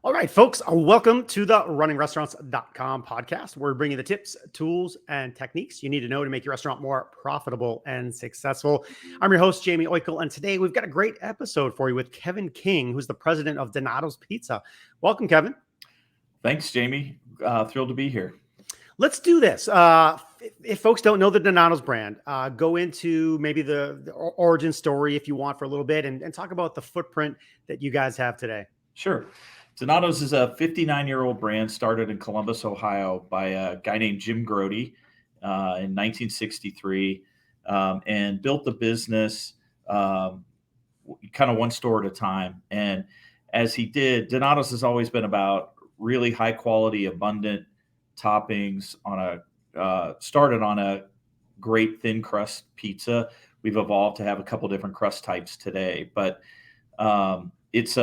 All right, folks, welcome to the runningrestaurants.com podcast. We're bringing the tips, tools, and techniques you need to know to make your restaurant more profitable and successful. I'm your host, Jamie Oikel, and today we've got a great episode for you with Kevin King, who's the president of Donato's Pizza. Welcome, Kevin. Thanks, Jamie. Thrilled to be here. Let's do this. If folks don't know the Donato's brand, go into maybe the origin story if you want for a little bit and talk about the footprint that you guys have today. Sure. Donato's is a 59-year-old brand started in Columbus, Ohio by a guy named Jim Grody in 1963 and built the business kind of one store at a time. And as he did, Donato's has always been about really high quality, abundant toppings started on a great thin crust pizza. We've evolved to have a couple different crust types today, but it's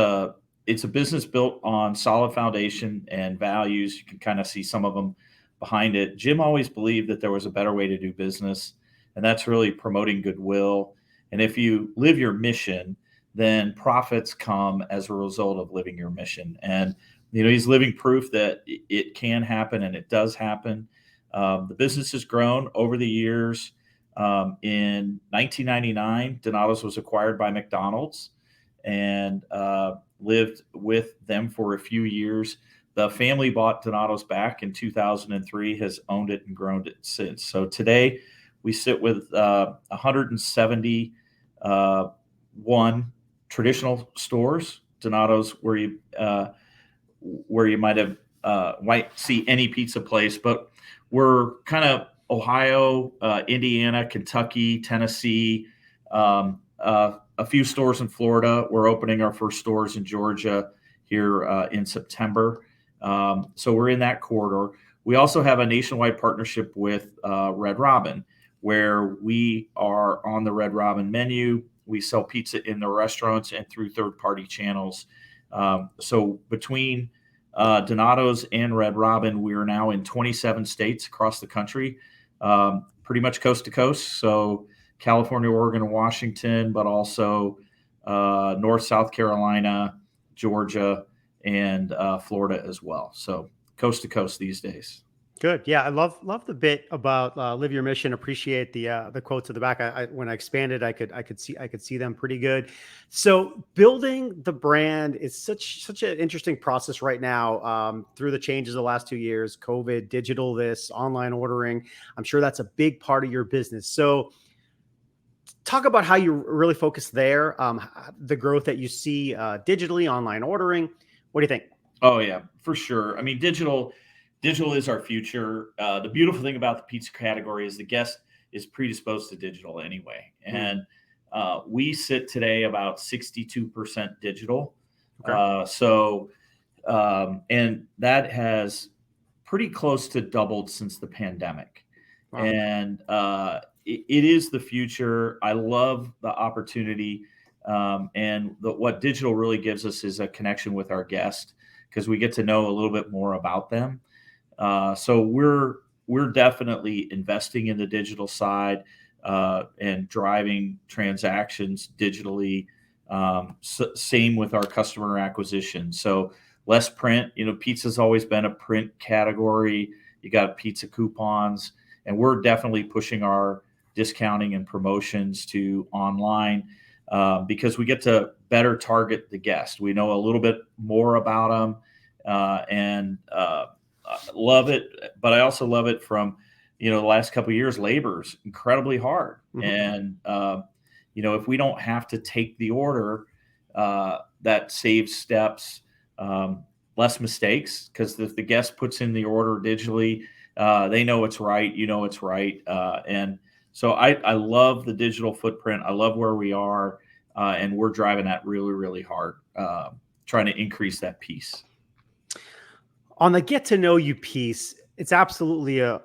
a business built on solid foundation and values. You can kind of see some of them behind it. Jim always believed that there was a better way to do business, and that's really promoting goodwill. And if you live your mission, then profits come as a result of living your mission. And he's living proof that it can happen, and it does happen. The business has grown over the years. In 1999, Donato's was acquired by McDonald's and lived with them for a few years. The family bought Donato's back in 2003, has owned it and grown it since. So today we sit with 171 traditional stores. Donato's where you might see any pizza place, but we're kind of Ohio, Indiana, Kentucky, Tennessee, a few stores in Florida. We're opening our first stores in Georgia here in September. So we're in that corridor. We also have a nationwide partnership with Red Robin, where we are on the Red Robin menu. We sell pizza in the restaurants and through third-party channels. So between Donato's and Red Robin, we are now in 27 states across the country, pretty much coast to coast. So California, Oregon, and Washington, but also North, South Carolina, Georgia, and Florida as well. So coast to coast these days. Good. Yeah, I love the bit about live your mission. Appreciate the quotes at the back. When I expanded, I could see them pretty good. So building the brand is such an interesting process right now. Through the changes of the last 2 years, COVID, digital, this online ordering. I'm sure that's a big part of your business. So talk about how you really focus there. The growth that you see digitally, online ordering. What do you think? Oh yeah, for sure. I mean, digital is our future. The beautiful thing about the pizza category is the guest is predisposed to digital anyway. And we sit today about 62% digital. Okay. And that has pretty close to doubled since the pandemic. Wow. And it is the future. I love the opportunity. And what digital really gives us is a connection with our guest because we get to know a little bit more about them. So we're definitely investing in the digital side and driving transactions digitally. Same with our customer acquisition. So less print. Pizza's always been a print category. You got pizza coupons, and we're definitely pushing our discounting and promotions to online because we get to better target the guest. We know a little bit more about them, and love it, but I also love it from, the last couple of years, labor's incredibly hard. Mm-hmm. And, if we don't have to take the order, that saves steps, less mistakes, because if the guest puts in the order digitally, they know it's right, it's right. And so I love the digital footprint. I love where we are, and we're driving that really, really hard, trying to increase that piece. On the get to know you piece, it's absolutely a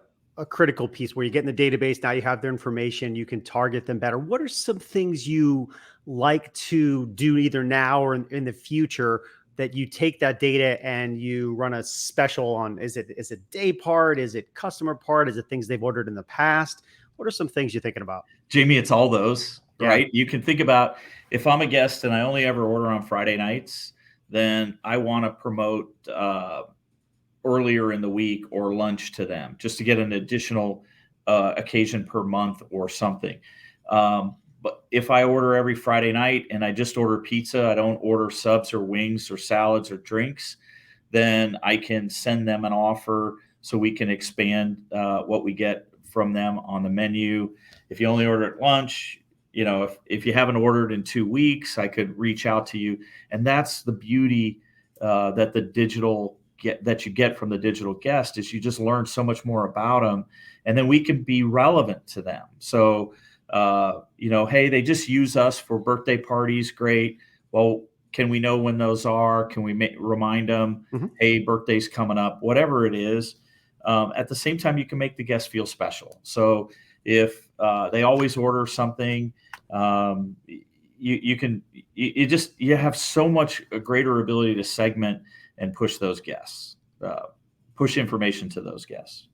critical piece where you get in the database. Now you have their information, you can target them better. What are some things you like to do either now or in the future that you take that data and you run a special on? Is it day part? Is it customer part? Is it things they've ordered in the past? What are some things you're thinking about? Jamie, it's all those, right? You can think about if I'm a guest and I only ever order on Friday nights, then I want to promote earlier in the week or lunch to them just to get an additional occasion per month or something. But if I order every Friday night and I just order pizza, I don't order subs or wings or salads or drinks, then I can send them an offer so we can expand what we get from them on the menu. If you only order at lunch, if you haven't ordered in 2 weeks, I could reach out to you. And that's the beauty that the digital that you get from the digital guest is you just learn so much more about them, and then we can be relevant to them. So, hey, they just use us for birthday parties. Great. Well, can we know when those are? Can we remind them, Mhm. hey, birthday's coming up, whatever it is. At the same time, you can make the guest feel special. So if they always order something, you have so much a greater ability to segment and push those guests, push information to those guests.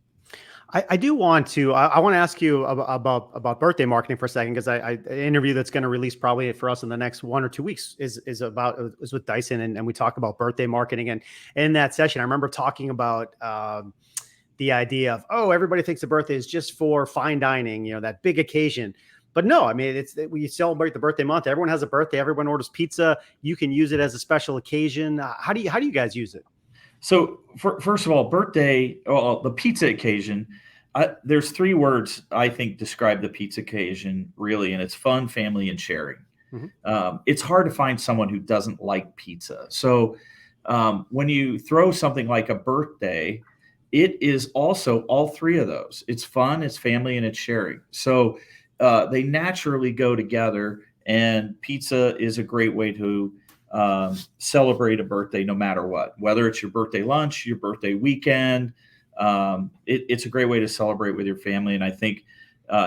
I do want to. I want to ask you about birthday marketing for a second, because an interview that's going to release probably for us in the next 1 or 2 weeks is with Dyson, and we talk about birthday marketing. And in that session, I remember talking about the idea of, oh, everybody thinks a birthday is just for fine dining, that big occasion. But no, I mean, it's when you celebrate the birthday month, everyone has a birthday, everyone orders pizza. You can use it as a special occasion. How do you guys use it? So, first of all, the pizza occasion, there's 3 words I think describe the pizza occasion really, and it's fun, family, and sharing. Mhm. It's hard to find someone who doesn't like pizza. So, when you throw something like a birthday, it is also all 3 of those. It's fun, it's family, and it's sharing. So, they naturally go together, and pizza is a great way to celebrate a birthday no matter what, whether it's your birthday lunch, your birthday weekend. It's a great way to celebrate with your family. And I think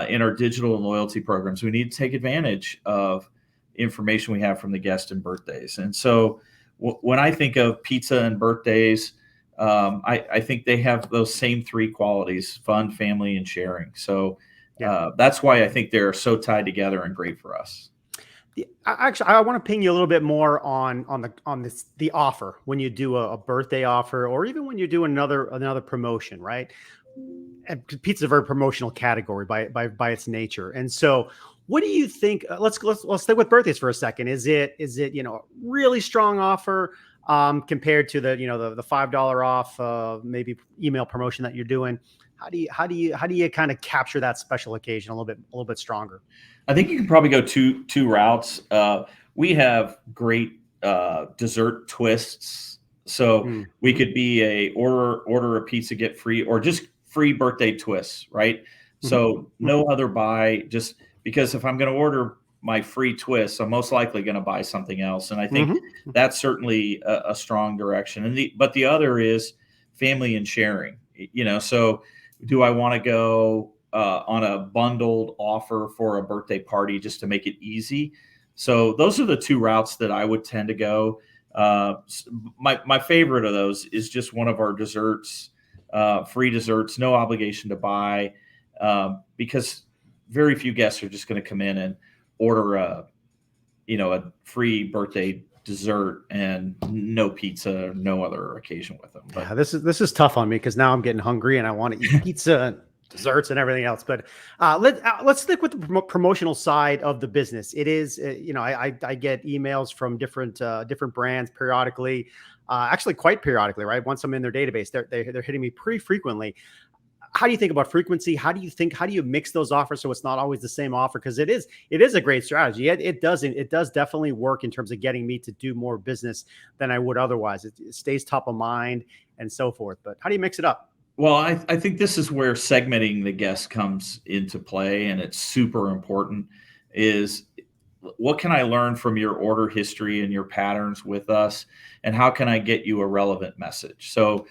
in our digital and loyalty programs, we need to take advantage of information we have from the guest and birthdays. And so when I think of pizza and birthdays, I think they have those same 3 qualities: fun, family, and sharing. So that's why I think they're so tied together and great for us. Actually, I want to ping you a little bit more on the offer when you do a birthday offer, or even when you do another promotion, right? And pizza is a very promotional category by its nature. And so, what do you think? Let's stick with birthdays for a second. Is it really strong offer compared to the $5 off maybe email promotion that you're doing? How do you kind of capture that special occasion a little bit stronger? I think you can probably go two routes. We have great dessert twists, so Mm. we could be a order a pizza get free, or just free birthday twists, right? Mhm. So no other buy, just because if I'm going to order my free twist, I'm most likely going to buy something else, and I think Mhm. that's certainly a strong direction. But the other is family and sharing. So do I want to go on a bundled offer for a birthday party just to make it easy? So those are the 2 routes that I would tend to go. My favorite of those is just one of our desserts, free desserts, no obligation to buy, because very few guests are just going to come in and order a free birthday dessert and no pizza, no other occasion with them. But Yeah, this is tough on me because now I'm getting hungry and I want to eat pizza and desserts and everything else. But let's stick with the promotional side of the business. It is, I get emails from different brands periodically, actually quite periodically, right? Once I'm in their database, they're hitting me pretty frequently. How do you think about frequency? How do you mix those offers so it's not always the same offer? Because it is a great strategy. It does definitely work in terms of getting me to do more business than I would otherwise. It stays top of mind and so forth. But how do you mix it up? Well, I think this is where segmenting the guest comes into play, and it's super important. Is what can I learn from your order history and your patterns with us, and how can I get you a relevant message? So,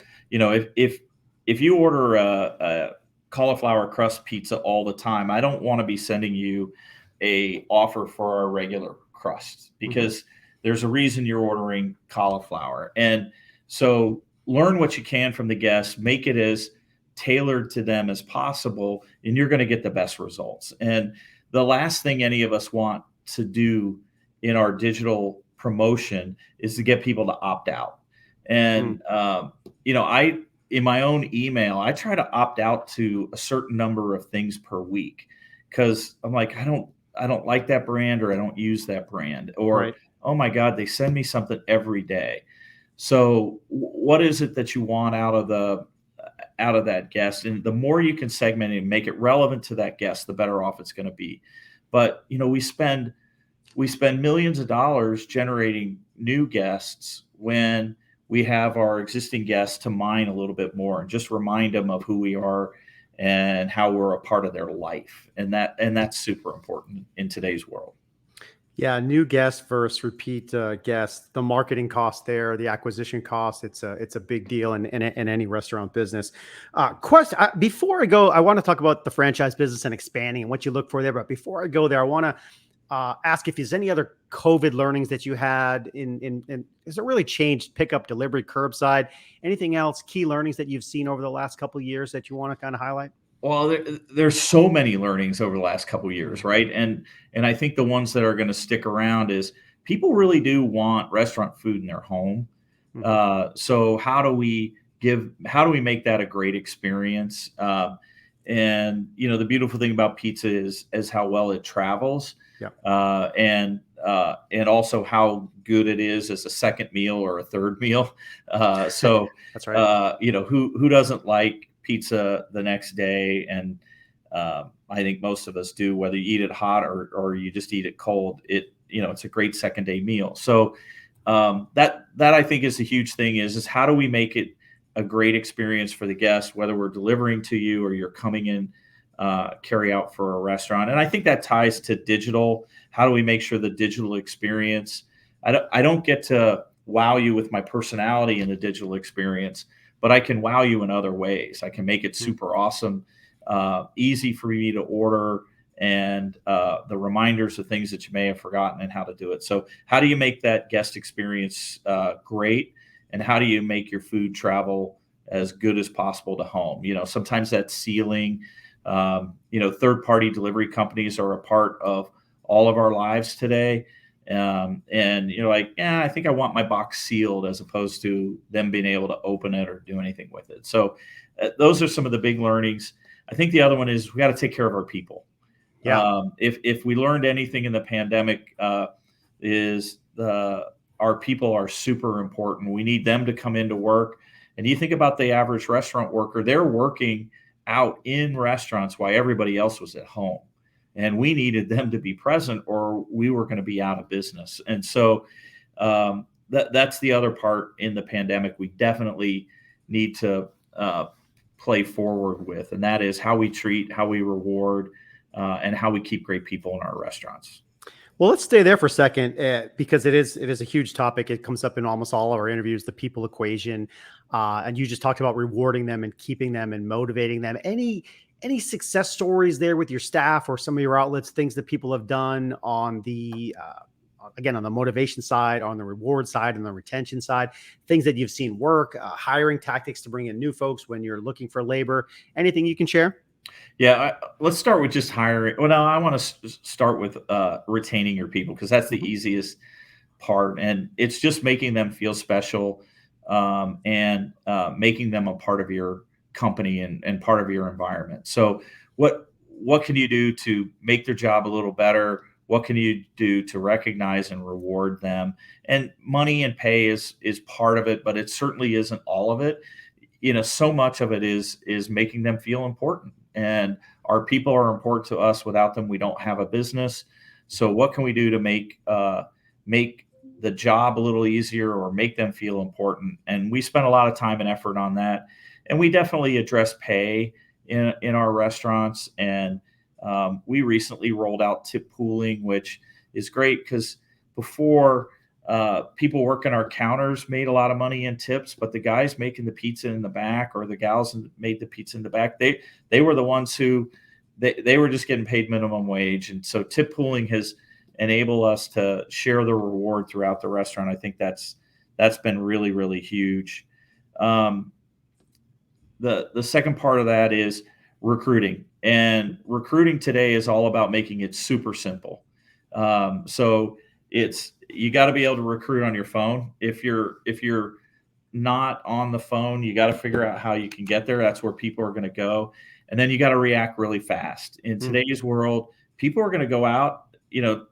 if you order a cauliflower crust pizza all the time, I don't want to be sending you a offer for our regular crust, Mhm. because there's a reason you're ordering cauliflower. And so learn what you can from the guests, make it as tailored to them as possible, and you're going to get the best results. And the last thing any of us want to do in our digital promotion is to get people to opt out. Mm. And I in my own email, I try to opt out to a certain number of things per week because I'm like, I don't like that brand, or I don't use that brand, or Right. oh my God, they send me something every day. So what is it that you want out of that guest? And the more you can segment it and make it relevant to that guest, the better off it's going to be. But we spend millions of dollars generating new guests when we have our existing guests to mine a little bit more and just remind them of who we are and how we're a part of their life. And that's super important in today's world. Yeah, new guest versus repeat guest. The marketing cost there, the acquisition cost, it's a big deal in any restaurant business. Question before I go, I want to talk about the franchise business and expanding and what you look for there. But before I go there, I want to ask if there's any other COVID learnings that you had in has it really changed pickup, delivery, curbside? Anything else, key learnings that you've seen over the last couple of years that you want to kind of highlight? Well, there's so many learnings over the last couple of years, right? And I think the ones that are going to stick around is people really do want restaurant food in their home. Hmm. So how do we make that a great experience? And the beautiful thing about pizza is how well it travels, Yeah, and also how good it is as a second meal or a third meal. So that's right. who doesn't like pizza the next day? And I think most of us do, whether you eat it hot or you just eat it cold. It's a great second day meal. So that I think is a huge thing. Is how do we make it a great experience for the guest, whether we're delivering to you or you're coming in carry out for a restaurant. And I think that ties to digital. How do we make sure the digital experience? I don't get to wow you with my personality in the digital experience, but I can wow you in other ways. I can make it Mm. super awesome, easy for you to order, and the reminders of things that you may have forgotten and how to do it. So, how do you make that guest experience great? And how do you make your food travel as good as possible to home? Sometimes that's sealing. Third party delivery companies are a part of all of our lives today. And I think I want my box sealed as opposed to them being able to open it or do anything with it. So those are some of the big learnings. I think the other one is we got to take care of our people. Yeah. If we learned anything in the pandemic, is our people are super important. We need them to come into work. And you think about the average restaurant worker, they're working out in restaurants while everybody else was at home. And we needed them to be present or we were going to be out of business. And so that's the other part in the pandemic we definitely need to play forward with. And that is how we treat, how we reward, and how we keep great people in our restaurants. Well, let's stay there for a second because it is a huge topic. It comes up in almost all of our interviews, the people equation, and you just talked about rewarding them and keeping them and motivating them. Any success stories there with your staff or some of your outlets, things that people have done on the again on the motivation side, on the reward side, and the retention side, things that you've seen work, hiring tactics to bring in new folks when you're looking for labor. Anything you can share? Yeah, let's start with just hiring. Well, no, I want to start with retaining your people because that's the Mhm. easiest part, and it's just making them feel special, and making them a part of your company and part of your environment. So, what can you do to make their job a little better? What can you do to recognize and reward them? And money and pay is part of it, but it certainly isn't all of it. So much of it is making them feel important, and our people are important to us. Without them we don't have a business. So what can we do to make the job a little easier or make them feel important? And we spend a lot of time and effort on that, and we definitely address pay in our restaurants. And we recently rolled out tip pooling, which is great because before, people working our counters made a lot of money in tips, but the guys making the pizza in the back or the gals that made the pizza in the back, they were the ones who they were just getting paid minimum wage. And so tip pooling has enabled us to share the reward throughout the restaurant. I think that's been really, really huge. Um, the second part of that is recruiting, and recruiting today is all about making it super simple. So it's you got to be able to recruit on your phone. If you're not on the phone, you got to figure out how you can get there. That's where people are going to go. And then you got to react really fast. In today's world, people are going to go out.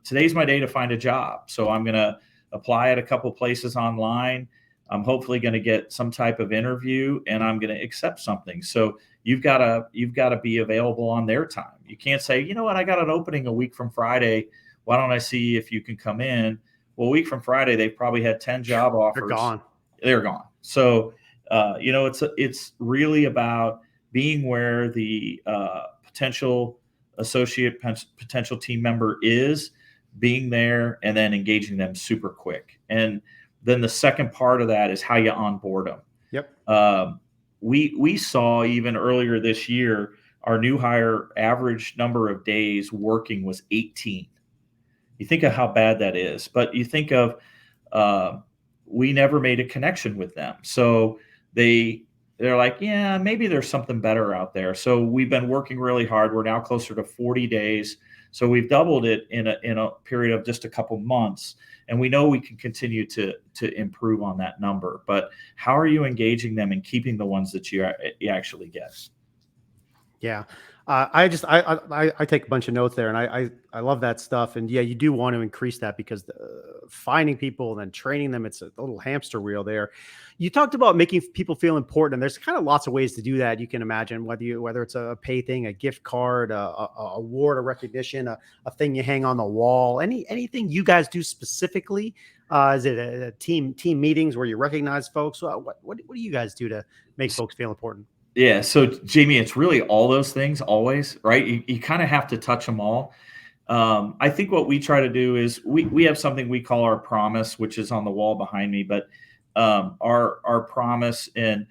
Today's my day to find a job. So I'm going to apply at a couple places online. I'm hopefully going to get some type of interview, and I'm going to accept something. So you've got to be available on their time. You can't say, you know what, I got an opening a week from Friday. Why don't I see if you can come in? Well, a week from Friday, they've probably had 10 job offers. They're gone. They're gone. So, it's really about being where the potential associate, potential team member is, being there, and then engaging them super quick. And then the second part of that is how you onboard them. Yep. We saw even earlier this year, our new hire average number of days working was 18. You think of how bad that is, but you think of we never made a connection with them. So they're like, yeah, maybe there's something better out there. So we've been working really hard. We're now closer to 40 days. So we've doubled it in a period of just a couple months. And we know we can continue to improve on that number. But how are you engaging them and keeping the ones that you actually get? Yeah. I take a bunch of notes there, and I love that stuff. And yeah, you do want to increase that because finding people and then training them, it's a little hamster wheel there. You talked about making people feel important, and there's kind of lots of ways to do that. You can imagine whether it's a pay thing, a gift card, a award, a recognition, a thing you hang on the wall, anything you guys do specifically. Is it a team meetings where you recognize folks? What do you guys do to make folks feel important? Yeah. So Jamie, it's really all those things always, right? You kind of have to touch them all. I think what we try to do is we have something we call our promise, which is on the wall behind me, but our promise, and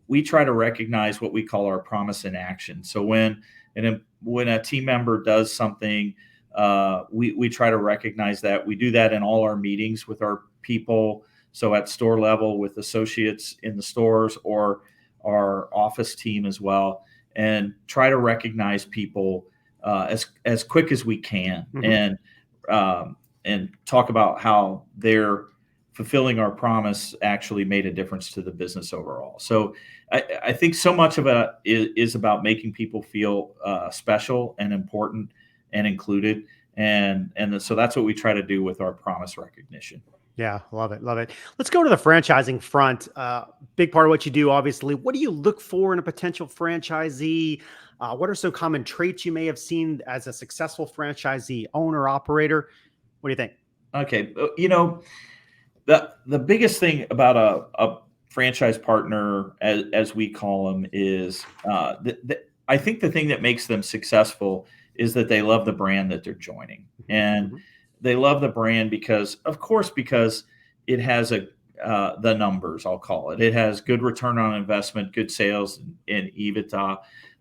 we try to recognize what we call our promise in action. So when a team member does something, we try to recognize that. We do that in all our meetings with our people. So at store level with associates in the stores or our office team as well, and try to recognize people as quick as we can, and talk about how they're fulfilling our promise actually made a difference to the business overall. So I think so much of it is about making people feel special and important and included, and so that's what we try to do with our promise recognition. Yeah, love it. Love it. Let's go to the franchising front. Big part of what you do, obviously. What do you look for in a potential franchisee? What are some common traits you may have seen as a successful franchisee owner operator? What do you think? Okay. The biggest thing about a franchise partner, as we call them, is I think the thing that makes them successful is that they love the brand that they're joining. And they love the brand because it has the numbers, I'll call it. It has good return on investment, good sales, and EBITDA.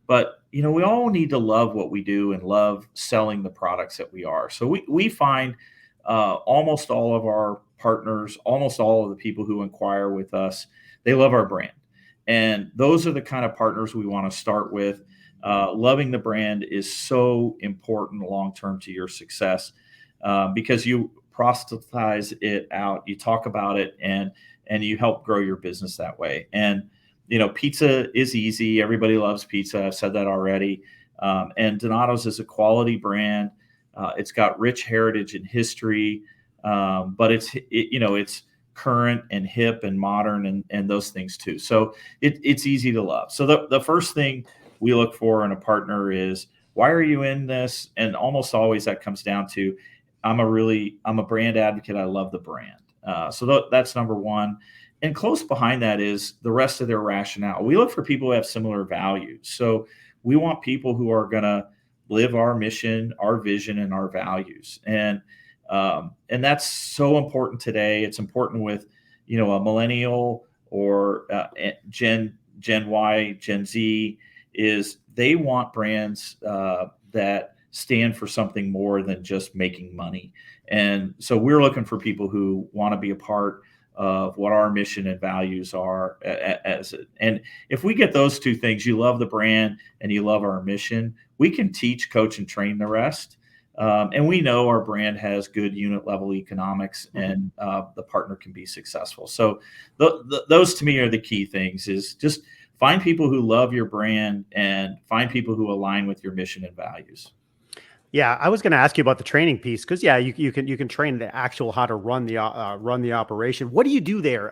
But we all need to love what we do and love selling the products that we are. So we find almost all of our partners, almost all of the people who inquire with us, they love our brand. And those are the kind of partners we want to start with. Loving the brand is so important long-term to your success. Because you proselytize it out, you talk about it, and you help grow your business that way. And pizza is easy. Everybody loves pizza. I've said that already. And Donato's is a quality brand. It's got rich heritage and history, but it's current and hip and modern and those things too. So it's easy to love. So the first thing we look for in a partner is, why are you in this? And almost always that comes down to, I'm a brand advocate. I love the brand. So that's number one. And close behind that is the rest of their rationale. We look for people who have similar values. So we want people who are going to live our mission, our vision, and our values. And that's so important today. It's important with, a millennial or Gen Y, Gen Z, is they want brands that stand for something more than just making money. And so we're looking for people who want to be a part of what our mission and values are and if we get those two things, you love the brand and you love our mission, we can teach, coach, and train the rest. And we know our brand has good unit level economics, Mhm. and the partner can be successful. So those to me are the key things: is just find people who love your brand and find people who align with your mission and values. Yeah, I was going to ask you about the training piece because yeah, you can train the actual how to run the operation. What do you do there?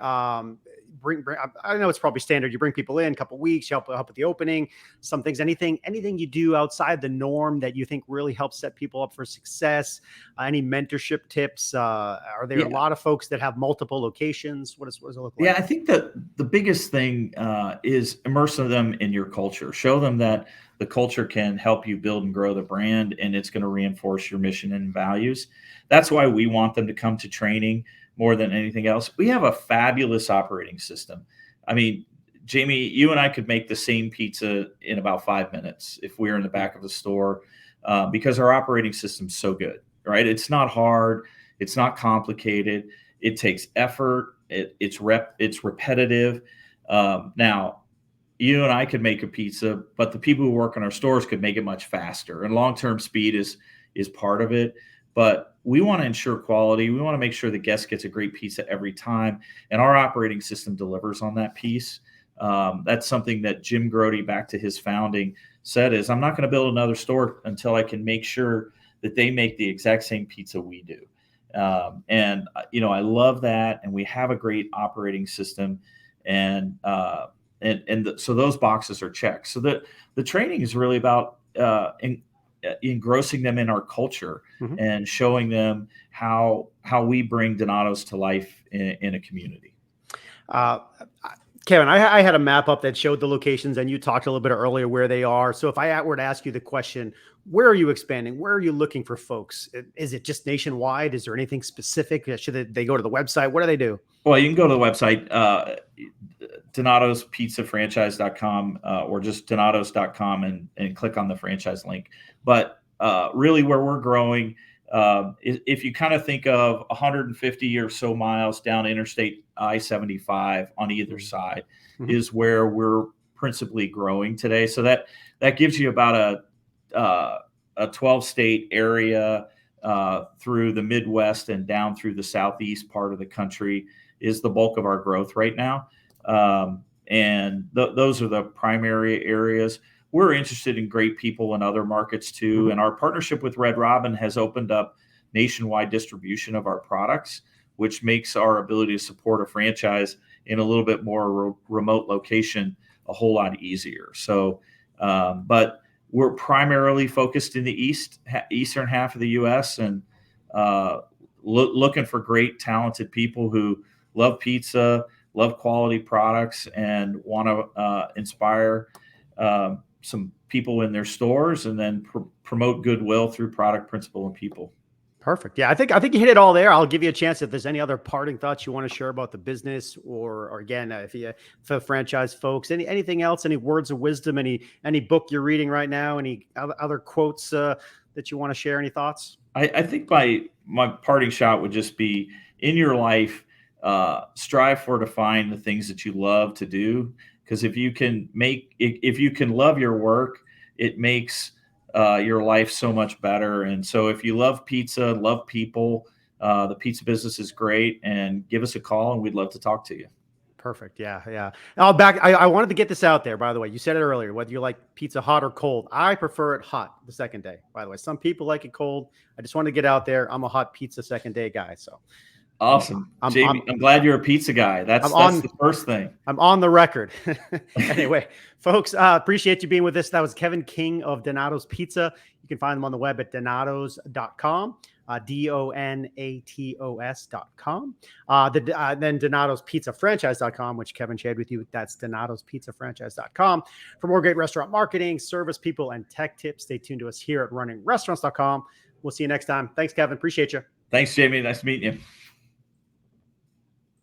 Bring I know it's probably standard. You bring people in a couple weeks, you help with the opening, some things. Anything you do outside the norm that you think really helps set people up for success? Any mentorship tips? Are there a Yeah, lot of folks that have multiple locations? What does it look yeah. like? I think that the biggest thing is immerse them in your culture. Show them that the culture can help you build and grow the brand, and it's going to reinforce your mission and values. That's why we want them to come to training more than anything else. We have a fabulous operating system. I mean, Jamie, you and I could make the same pizza in about 5 minutes if we were in the back of the store, because our operating system's so good, right? It's not hard, it's not complicated. It takes effort. It's repetitive. Now, you and I could make a pizza, but the people who work in our stores could make it much faster. And long term speed is part of it. But we want to ensure quality. We want to make sure the guest gets a great pizza every time, and our operating system delivers on that piece. That's something that Jim Grody, back to his founding, said is, I'm not going to build another store until I can make sure that they make the exact same pizza we do. And I love that, and we have a great operating system, and so those boxes are checked. So the training is really about engrossing them in our culture Mhm. and showing them how we bring Donato's to life in a community. Uh, Kevin, I had a map up that showed the locations, and you talked a little bit earlier where they are. So if I were to ask you the question, where are you expanding? Where are you looking for folks? Is it just nationwide? Is there anything specific? Should they go to the website? What do they do? Well, you can go to the website, donatospizzafranchise.com, or just donatos.com, and click on the franchise link. But really, where we're growing, if you kind of think of 150 or so miles down Interstate I-75 on either side, Mhm. is where we're principally growing today. So that gives you about a 12-state area, through the Midwest and down through the Southeast part of the country is the bulk of our growth right now. And those are the primary areas. We're interested in great people in other markets too. Mhm. And our partnership with Red Robin has opened up nationwide distribution of our products, which makes our ability to support a franchise in a little bit more remote location a whole lot easier. So, but we're primarily focused in the eastern half of the U.S., and looking for great, talented people who love pizza, love quality products, and want to inspire some people in their stores, and then promote goodwill through product, principle, and people. Perfect. Yeah, I think you hit it all there. I'll give you a chance if there's any other parting thoughts you want to share about the business, or again, if you for franchise folks, anything else, any words of wisdom, any book you're reading right now, any other quotes that you want to share, any thoughts? I think my parting shot would just be, in your life, strive for to find the things that you love to do. Because if you can love your work, it makes your life so much better. And so if you love pizza, love people, the pizza business is great. And give us a call, and we'd love to talk to you. Perfect. Yeah, yeah. I wanted to get this out there, by the way. You said it earlier, whether you like pizza hot or cold. I prefer it hot the second day, by the way. Some people like it cold. I just want to get out there. I'm a hot pizza second day guy. So I'm Awesome, I'm Jamie. I'm I'm glad you're a pizza guy. I'm That's on the first thing. I'm on the record. Anyway, folks, appreciate you being with us. That was Kevin King of Donato's Pizza. You can find them on the web at donatos.com, donatos.com. Then Donato's Pizza Franchise.com, which Kevin shared with you. That's Donato's Pizza Franchise.com. For more great restaurant marketing, service people, and tech tips, stay tuned to us here at runningrestaurants.com. We'll see you next time. Thanks, Kevin. Appreciate you. Thanks, Jamie. Nice meeting you.